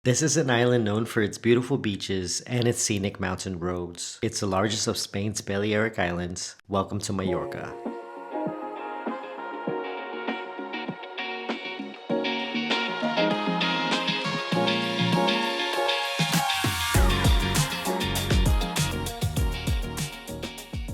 This is an island known for its beautiful beaches and its scenic mountain roads. It's the largest of Spain's Balearic Islands. Welcome to Mallorca.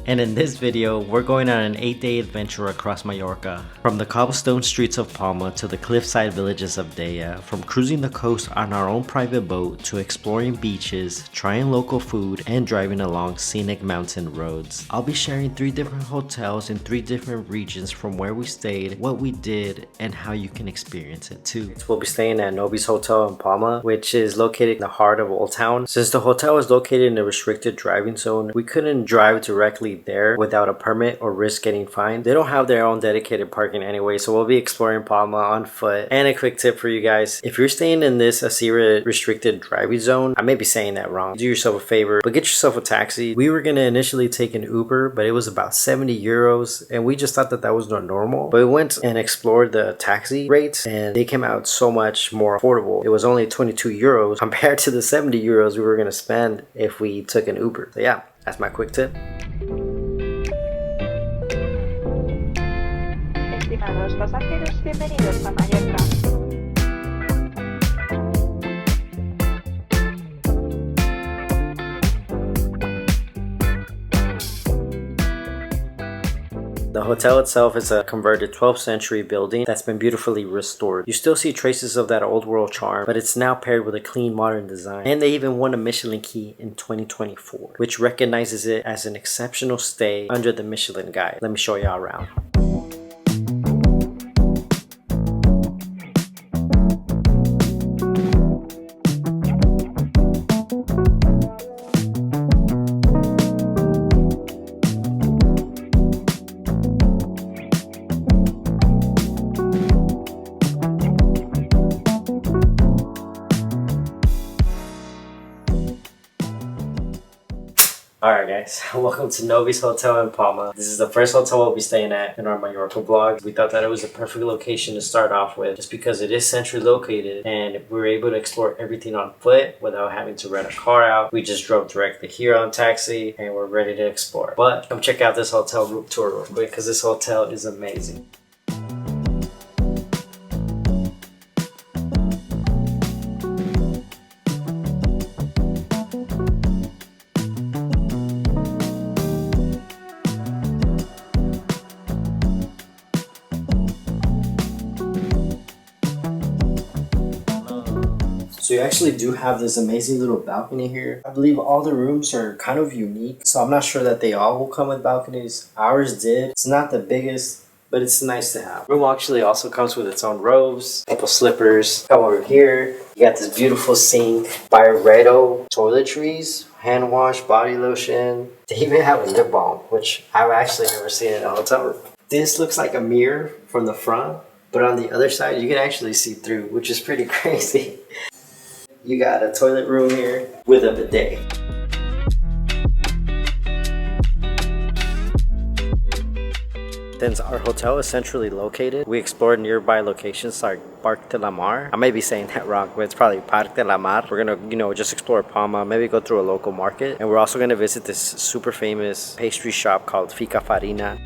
And in this video, we're going on an 8-day adventure across Mallorca. From the cobblestone streets of Palma to the cliffside villages of Deia, from cruising the coast on our own private boat to exploring beaches, trying local food, and driving along scenic mountain roads. I'll be sharing 3 different hotels in 3 different regions from where we stayed, what we did, and how you can experience it too. We'll be staying at Nobis Hotel in Palma, which is located in the heart of Old Town. Since the hotel is located in a restricted driving zone, we couldn't drive directly there without a permit or risk getting fined. They don't have their own dedicated parking anyway, so we'll be exploring Palma on foot. And a quick tip for you guys, if you're staying in this Asira restricted driving zone, I may be saying that wrong, do yourself a favor, but get yourself a taxi. We were gonna initially take an Uber, but it was about 70 euros, and we just thought that that was not normal. But we went and explored the taxi rates, and they came out so much more affordable. It was only 22 euros compared to the 70 euros we were gonna spend if we took an Uber. So yeah, that's my quick tip. Estimados pasajeros, bienvenidos a Mallorca. The hotel itself is a converted 12th century building that's been beautifully restored. You still see traces of that old world charm, but it's now paired with a clean modern design. And they even won a Michelin key in 2024, which recognizes it as an exceptional stay under the Michelin Guide. Let me show y'all around. Alright guys, welcome to Nobis Hotel in Palma. This is the first hotel we'll be staying at in our Mallorca vlog. We thought that it was a perfect location to start off with just because it is centrally located and we were able to explore everything on foot without having to rent a car out. We just drove directly here on taxi and we're ready to explore. But come check out this hotel room tour real quick because this hotel is amazing. So you actually do have this amazing little balcony here. I believe all the rooms are kind of unique, so I'm not sure that they all will come with balconies. Ours did. It's not the biggest, but it's nice to have. Room actually also comes with its own robes, couple slippers. Come over here. You got this beautiful sink, Byredo toiletries, hand wash, body lotion. They even have a lip balm, which I've actually never seen in a hotel room. This looks like a mirror from the front, but on the other side, you can actually see through, which is pretty crazy. You got a toilet room here with a bidet. Since our hotel is centrally located, we explored nearby locations like Parc de la Mar. I may be saying that wrong, but it's probably Parc de la Mar. We're gonna, just explore Palma, maybe go through a local market. And we're also gonna visit this super famous pastry shop called Fica Farina.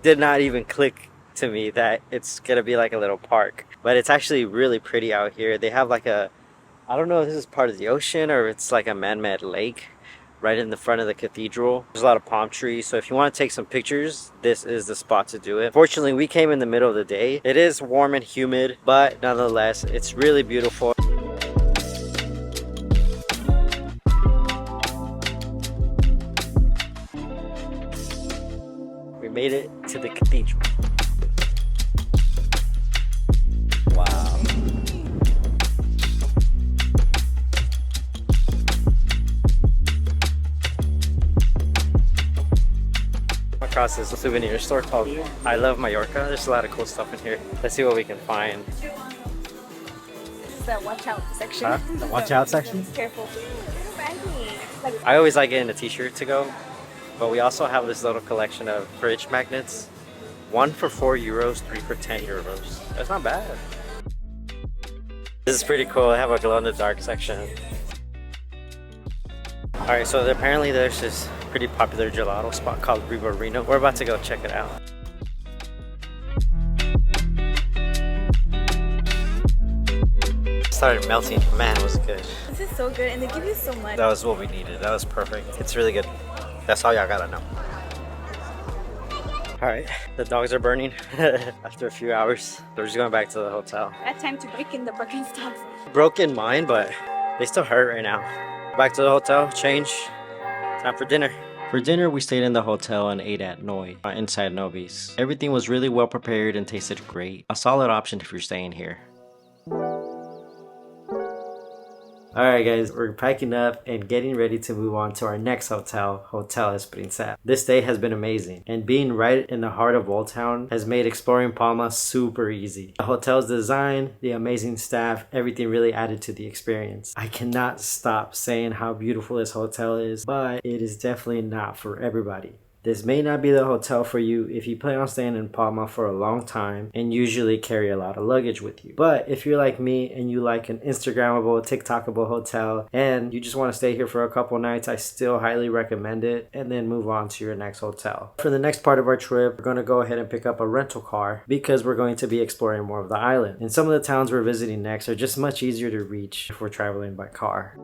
Did not even click to me that it's gonna be like a little park, but it's actually really pretty out here. They have like I don't know if this is part of the ocean or if it's like a man-made lake right in the front of the cathedral. There's a lot of palm trees, so if you want to take some pictures, this is the spot to do it. Fortunately, we came in the middle of the day. It is warm and humid, but nonetheless, it's really beautiful. We made it to the cathedral. Wow. across this souvenir store called I Love Mallorca. There's a lot of cool stuff in here. Let's see what we can find. This is the watch out section. Huh? The watch out section? Careful. Like, I always like getting a t-shirt to go, but we also have this little collection of fridge magnets. 1 for 4 euros, 3 for 10 euros. That's not bad. This is pretty cool. I have a glow in the dark section. Alright, so apparently there's this pretty popular gelato spot called Riverino. We're about to go check it out. It started melting. Man, it was good. this is so good, and they give you so much. That was what we needed. That was perfect. It's really good. That's all y'all gotta know. Alright, the dogs are burning after a few hours. We're just going back to the hotel. I had time to break in the Birkenstocks. Broken mine, but they still hurt right now. Back to the hotel, change. Time for dinner. For dinner, we stayed in the hotel and ate at Noi, inside Nobis. Everything was really well prepared and tasted great. A solid option if you're staying here. Alright guys, we're packing up and getting ready to move on to our next hotel, Hotel Es Princep. This day has been amazing, and being right in the heart of Old Town has made exploring Palma super easy. The hotel's design, the amazing staff, everything really added to the experience. I cannot stop saying how beautiful this hotel is, but it is definitely not for everybody. This may not be the hotel for you if you plan on staying in Palma for a long time and usually carry a lot of luggage with you. But if you're like me and you like an Instagrammable, TikTokable hotel and you just want to stay here for a couple nights, I still highly recommend it, and then move on to your next hotel. For the next part of our trip, we're going to go ahead and pick up a rental car because we're going to be exploring more of the island. And some of the towns we're visiting next are just much easier to reach if we're traveling by car.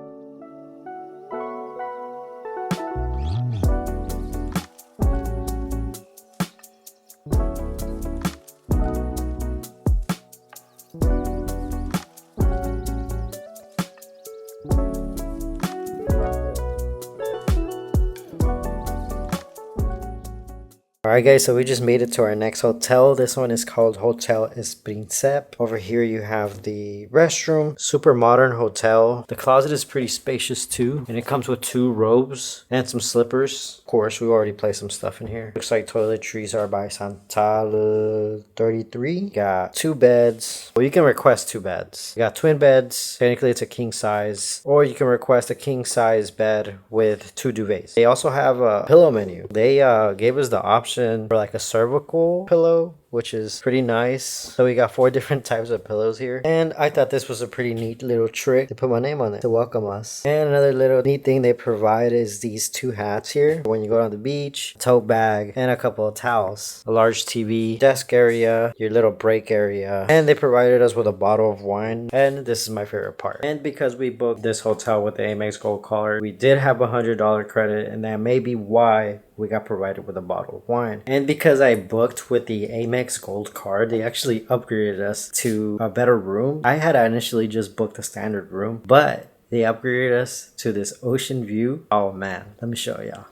Alright guys, so we just made it to our next hotel. This one is called Hotel Es Princep. Over here you have the restroom. Super modern hotel. The closet is pretty spacious too. And it comes with 2 robes and some slippers. Of course, we already placed some stuff in here. Looks like toiletries are by Santal 33. Got 2 beds. Well, you can request 2 beds. You got twin beds. Technically it's a king size. Or you can request a king size bed with 2 duvets. They also have a pillow menu. They gave us the option for like a cervical pillow, which is pretty nice. So we got 4 different types of pillows here, and I thought this was a pretty neat little trick to put my name on it to welcome us. And another little neat thing they provide is these 2 hats here when you go on the beach, tote bag, and a couple of towels, a large TV, desk area, your little break area, and they provided us with a bottle of wine. And this is my favorite part. And because we booked this hotel with the Amex Gold card, we did have a $100 credit, and that may be why we got provided with a bottle of wine. And because I booked with the Amex Gold card, they actually upgraded us to a better room. I had initially just booked a standard room, but they upgraded us to this ocean view. Oh man, let me show y'all.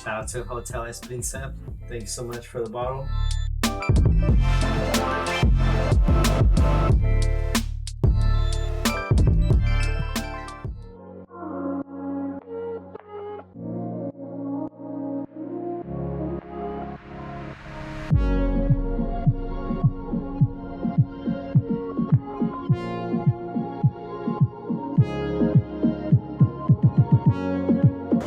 Shout out to Hotel Es Princep. Thank you so much for the bottle.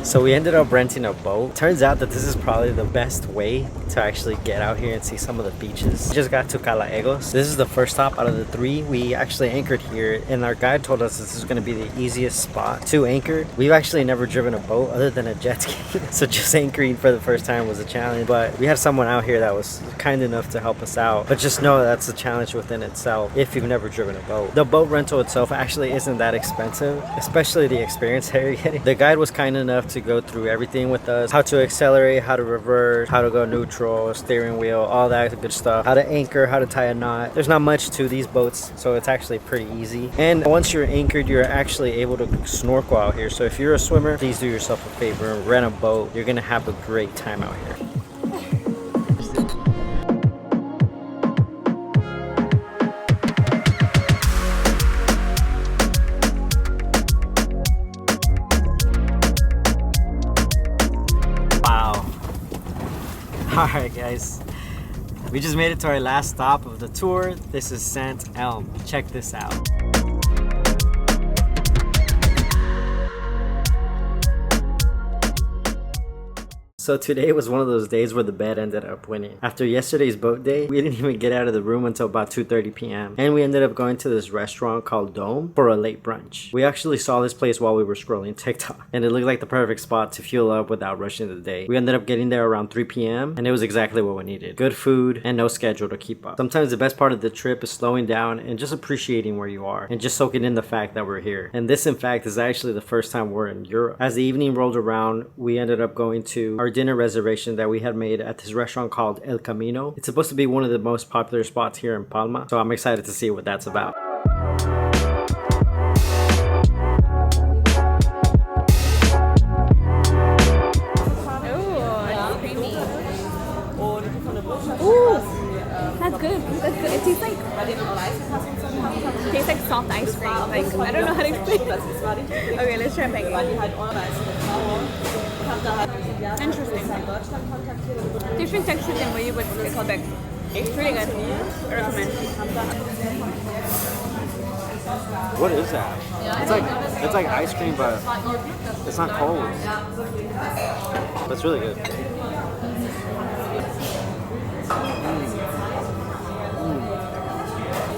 So we ended up renting a boat. Turns out that this is probably the best way to actually get out here and see some of the beaches. We just got to Gallegos. This is the first stop out of the 3. We actually anchored here, and our guide told us this is going to be the easiest spot to anchor. We've actually never driven a boat other than a jet ski, so just anchoring for the first time was a challenge. But we had someone out here that was kind enough to help us out. But just know that's a challenge within itself if you've never driven a boat. The boat rental itself actually isn't that expensive, especially the experience that you're getting. The guide was kind enough to go through everything with us: how to accelerate, how to reverse, how to go neutral, steering wheel, all that good stuff, how to anchor, how to tie a knot. There's not much to these boats, so it's actually pretty easy. And once you're anchored, you're actually able to snorkel out here. So if you're a swimmer, please do yourself a favor and rent a boat. You're gonna have a great time out here. Alright guys, we just made it to our last stop of the tour. This is Sant Elm. Check this out. So today was one of those days where the bed ended up winning. After yesterday's boat day, we didn't even get out of the room until about 2:30 p.m. And we ended up going to this restaurant called Dome for a late brunch. We actually saw this place while we were scrolling TikTok, and it looked like the perfect spot to fuel up without rushing the day. We ended up getting there around 3 p.m. and it was exactly what we needed. Good food and no schedule to keep up. Sometimes the best part of the trip is slowing down and just appreciating where you are and just soaking in the fact that we're here. And this, in fact, is actually the first time we're in Europe. As the evening rolled around, we ended up going to our dinner reservation that we had made at this restaurant called El Camino. It's supposed to be one of the most popular spots here in Palma, so I'm excited to see what that's about. That's good. That's good. It tastes like soft ice cream. Like, I don't know how to explain it. Okay, let's try pancakes. Interesting. Different texture than what you would call back. It's pretty good. I recommend. What is that? It's like ice cream, but it's not cold. That's really good.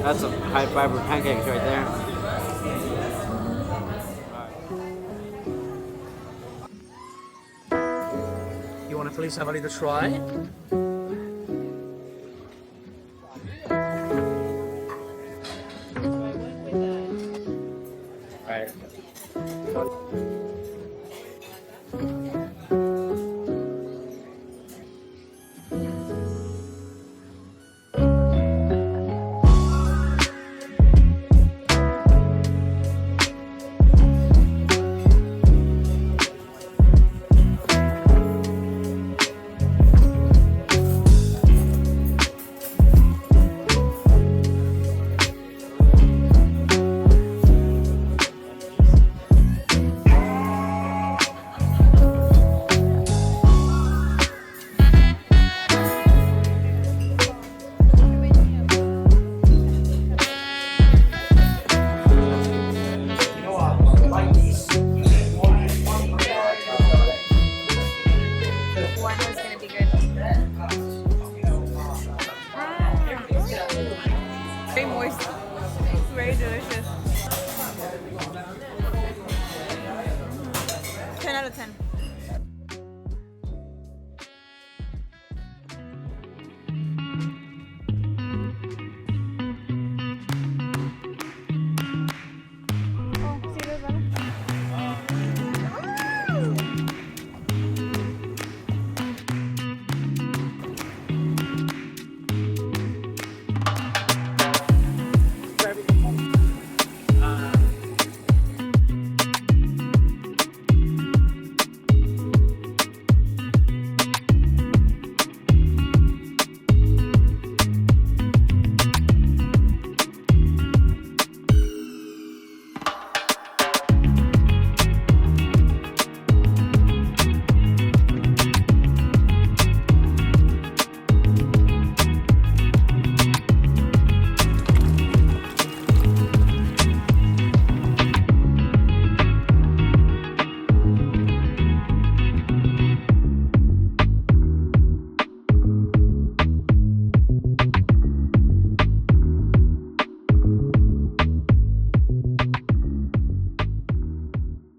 That's some high fiber pancakes right there. You want to please have a little try? Alright. Very moist. Very delicious. 10 out of 10.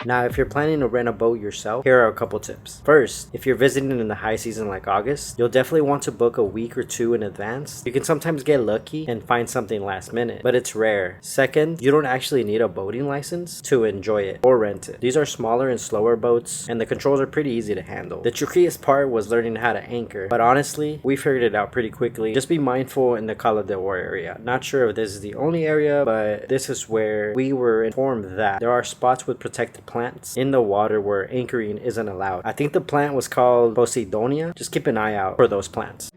Now, if you're planning to rent a boat yourself, here are a couple tips. First, if you're visiting in the high season like August, you'll definitely want to book a week or two in advance. You can sometimes get lucky and find something last minute, but it's rare. Second, you don't actually need a boating license to enjoy it or rent it. These are smaller and slower boats, and the controls are pretty easy to handle. The trickiest part was learning how to anchor, but honestly, we figured it out pretty quickly. Just be mindful in the Calobra area. Not sure if this is the only area, but this is where we were informed that there are spots with protected plants in the water where anchoring isn't allowed. I think the plant was called Posidonia. Just keep an eye out for those plants.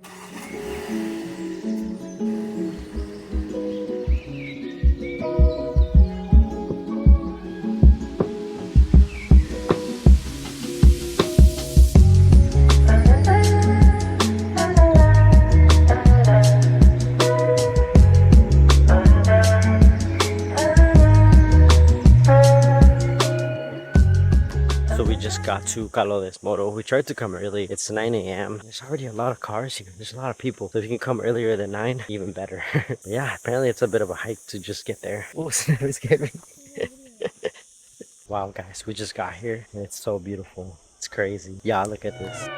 Got to Calo des Moro. We tried to come early. It's 9 a.m. There's already a lot of cars here. There's a lot of people. So if you can come earlier than 9, even better. Yeah, apparently it's a bit of a hike to just get there. Oh, snap, it scared me. Wow, guys, we just got here and it's so beautiful. It's crazy. Yeah, look at this.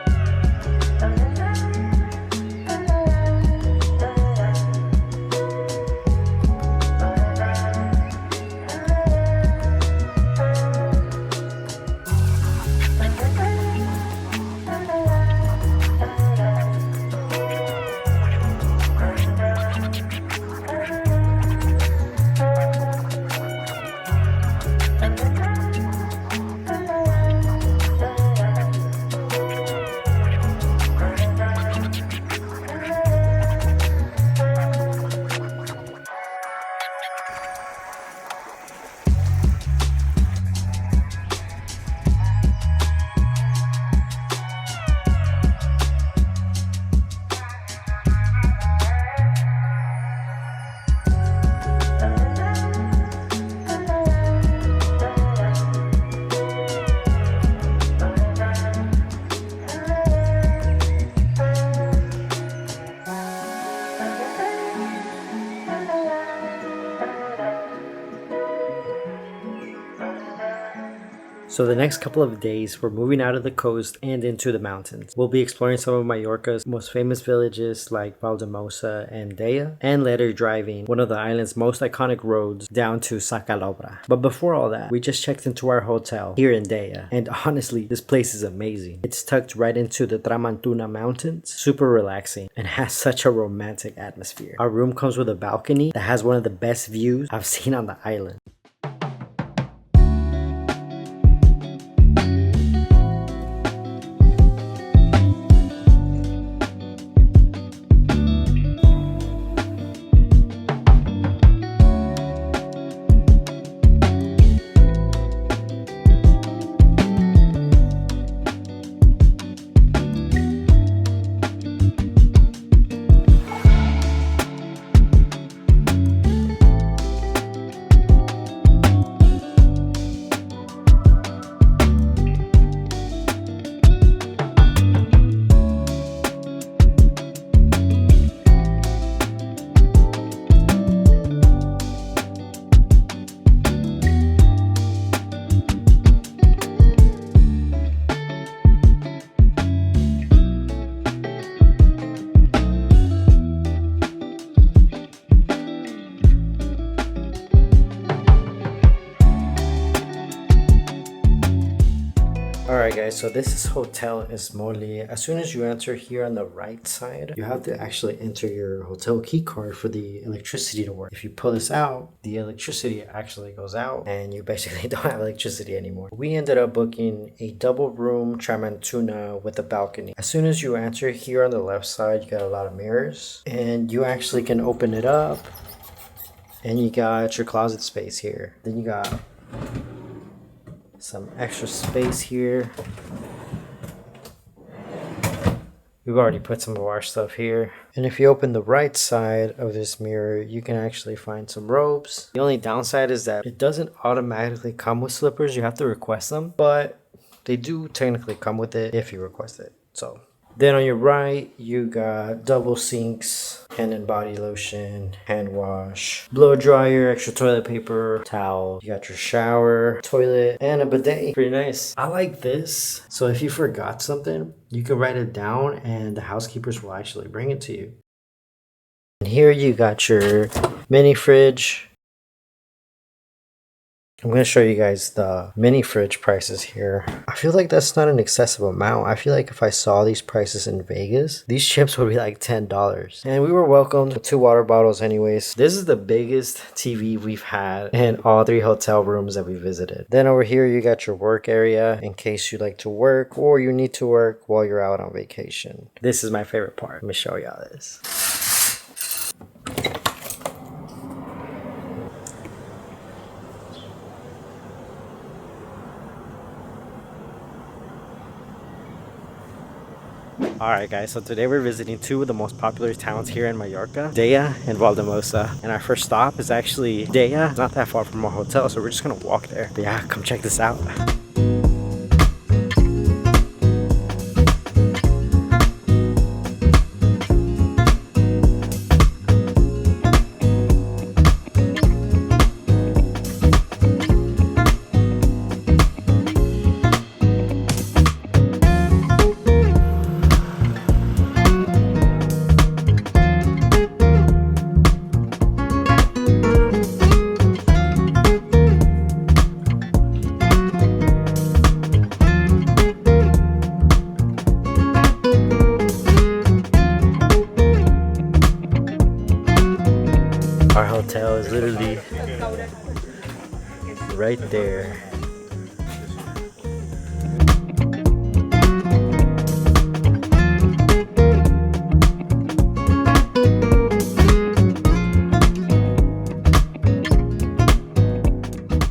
So the next couple of days, we're moving out of the coast and into the mountains. We'll be exploring some of Mallorca's most famous villages like Valdemosa and Deia, and later driving one of the island's most iconic roads down to Sa Calobra. But before all that, we just checked into our hotel here in Deia, and honestly, this place is amazing. It's tucked right into the Tramontana Mountains, super relaxing, and has such a romantic atmosphere. Our room comes with a balcony that has one of the best views I've seen on the island. Alright guys, so this is Hotel Es Moli. As soon as you enter here on the right side, you have to actually enter your hotel key card for the electricity to work. If you pull this out, the electricity actually goes out and you basically don't have electricity anymore. We ended up booking a double room Tramontana with a balcony. As soon as you enter here on the left side, you got a lot of mirrors and you actually can open it up and you got your closet space here. Then you got some extra space here. We've already put some of our stuff here. And if you open the right side of this mirror, you can actually find some robes. The only downside is that it doesn't automatically come with slippers. You have to request them, but they do technically come with it if you request it. So Then on your right, you got double sinks, hand and body lotion, hand wash, blow dryer, extra toilet paper, towel. You got your shower, toilet, and a bidet. Pretty nice. I like this. So if you forgot something, you can write it down and the housekeepers will actually bring it to you. And here you got your mini fridge. I'm going to show you guys the mini fridge prices here. I feel like that's not an excessive amount. I feel like if I saw these prices in Vegas, these chips would be like $10. And we were welcomed with 2 water bottles anyways. This is the biggest TV we've had in all 3 hotel rooms that we visited. Then over here, you got your work area in case you like to work or you need to work while you're out on vacation. This is my favorite part. Let me show y'all this. Alright guys, so today we're visiting 2 of the most popular towns here in Mallorca, Deia and Valdemosa. And our first stop is actually Deia. It's not that far from our hotel, so we're just gonna walk there. But yeah, come check this out. Our hotel is literally right there.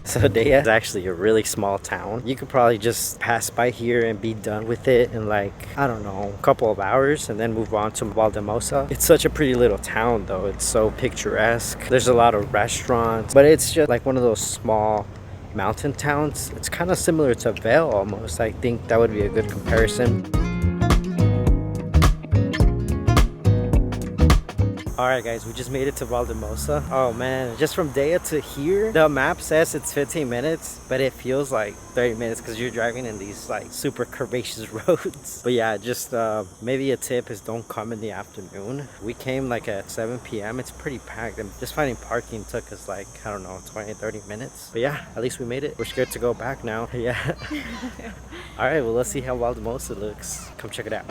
So Deia is actually a really small town. You could probably just pass by here and be done with it in like, I don't know, a couple of hours and then move on to Valdemosa. It's such a pretty little town though. It's so picturesque. There's a lot of restaurants, but it's just like one of those small mountain towns. It's kind of similar to Vail almost. I think that would be a good comparison. Alright guys, we just made it to Valdemosa. Oh man, just from Deia to here, the map says it's 15 minutes, but it feels like 30 minutes because you're driving in these like super curvaceous roads. But yeah, just maybe a tip is don't come in the afternoon. We came like at 7 p.m. It's pretty packed and just finding parking took us like, I don't know, 20-30 minutes. But yeah, at least we made it. We're scared to go back now. Yeah. Alright, well let's see how Valdemosa looks. Come check it out.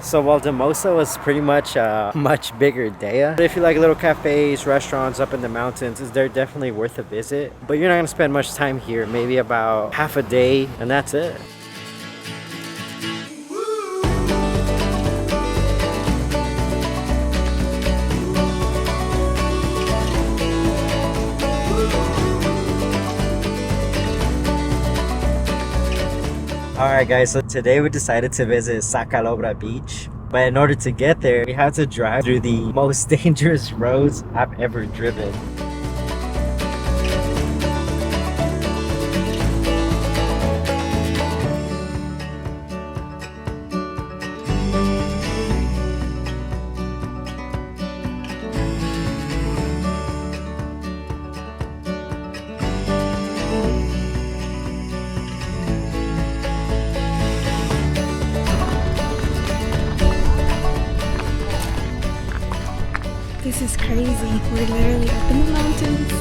So Valdemosa was pretty much a much bigger Deia. If you like little cafes, restaurants up in the mountains, they're definitely worth a visit. But you're not gonna spend much time here, maybe about half a day, and that's it. Alright guys, so today we decided to visit Sa Calobra beach. But in order to get there, we had to drive through the most dangerous roads I've ever driven. This is crazy. We're literally up in the mountains.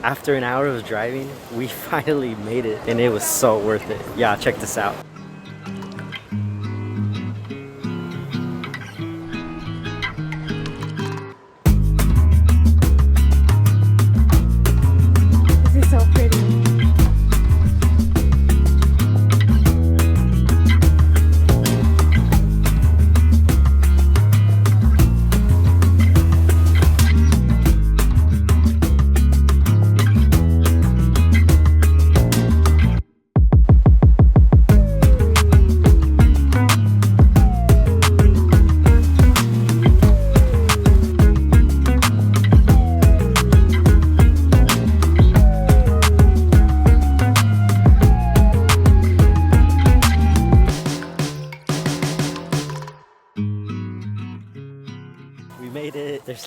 After an hour of driving, we finally made it and it was so worth it. Yeah, check this out.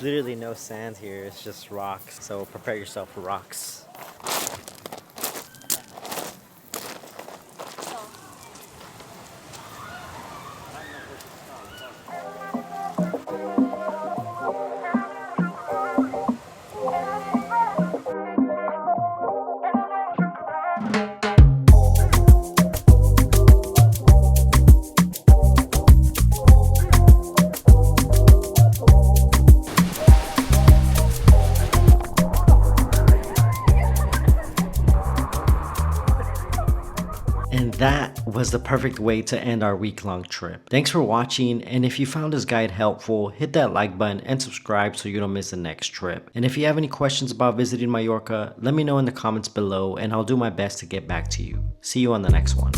literally no sand here, it's just rocks. So prepare yourself for rocks. And that was the perfect way to end our week-long trip. Thanks for watching, and if you found this guide helpful, hit that like button and subscribe so you don't miss the next trip. And if you have any questions about visiting Mallorca, let me know in the comments below and I'll do my best to get back to you. See you on the next one.